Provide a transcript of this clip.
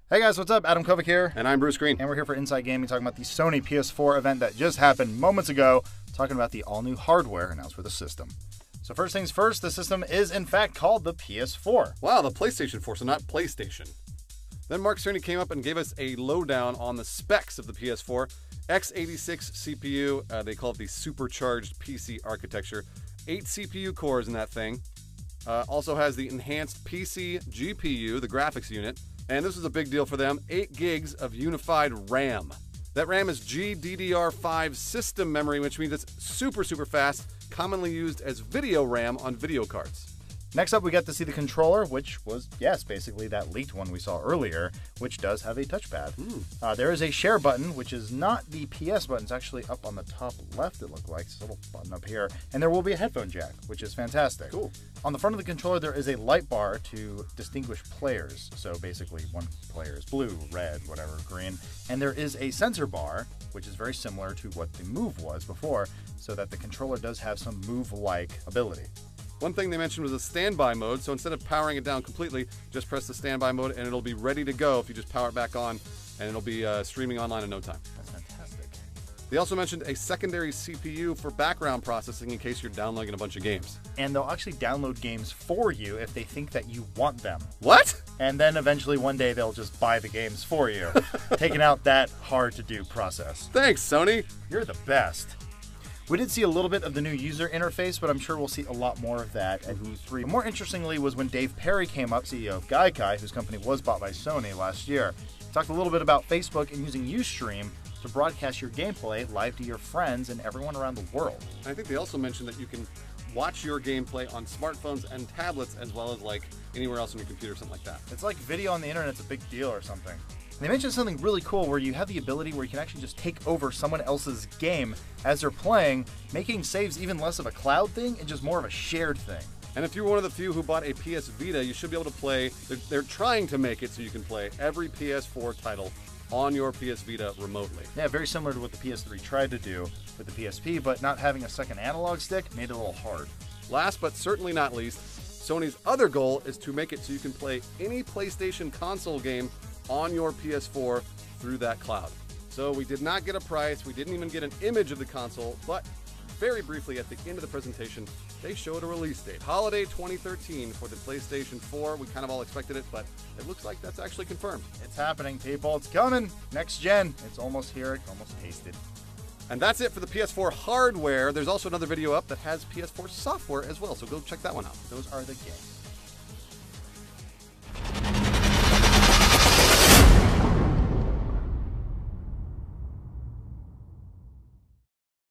Hey guys, what's up? Adam Kovic here. And I'm Bruce Green. And we're here for Inside Gaming, talking about the Sony PS4 event that just happened moments ago, talking about the all-new hardware announced for the system. So first things first, the system is in fact called the PS4. Wow, the PlayStation 4, so not PlayStation. Then Mark Cerny came up and gave us a lowdown on the specs of the PS4. x86 CPU, they call it the supercharged PC architecture. 8 CPU cores in that thing. Also has the enhanced PC GPU, the graphics unit. And this is a big deal for them, 8 gigs of unified RAM. That RAM is GDDR5 system memory, which means it's super fast, commonly used as video RAM on video cards. Next up, we got to see the controller, which was, yes, basically that leaked one we saw earlier, which does have a touchpad. There is a share button, which is not the PS button. It's actually up on the top left, it looked like. It's a little button up here. And there will be a headphone jack, which is fantastic. Cool. On the front of the controller, there is a light bar to distinguish players. So basically, one player is blue, red, whatever, green. And there is a sensor bar, which is very similar to what the Move was before, so that the controller does have some Move-like ability. One thing they mentioned was a standby mode, so instead of powering it down completely, just press the standby mode and it'll be ready to go if you just power it back on, and it'll be streaming online in no time. That's fantastic. They also mentioned a secondary CPU for background processing in case you're downloading a bunch of games. And they'll actually download games for you if they think that you want them. What? And then eventually one day they'll just buy the games for you, taking out that hard-to-do process. Thanks, Sony. You're the best. We did see a little bit of the new user interface, but I'm sure we'll see a lot more of that at E3. More interestingly was when Dave Perry came up, CEO of Gaikai, whose company was bought by Sony last year. He talked a little bit about Facebook and using Ustream to broadcast your gameplay live to your friends and everyone around the world. I think they also mentioned that you can watch your gameplay on smartphones and tablets as well as like anywhere else on your computer or something like that. It's like video on the internet's a big deal or something. They mentioned something really cool where you have the ability where you can actually just take over someone else's game as they're playing, making saves even less of a cloud thing and just more of a shared thing. And if you're one of the few who bought a PS Vita, you should be able to play, they're trying to make it so you can play every PS4 title on your PS Vita remotely. Yeah, very similar to what the PS3 tried to do with the PSP, but not having a second analog stick made it a little hard. Last but certainly not least, Sony's other goal is to make it so you can play any PlayStation console game on your PS4 through that cloud. So we did not get a price, we didn't even get an image of the console, but very briefly at the end of the presentation, they showed a release date. Holiday 2013 for the PlayStation 4. We kind of all expected it, but it looks like that's actually confirmed. It's happening, people. It's coming. Next gen. It's almost here. I can almost taste it. And that's it for the PS4 hardware. There's also another video up that has PS4 software as well, so go check that one out. Those are the games.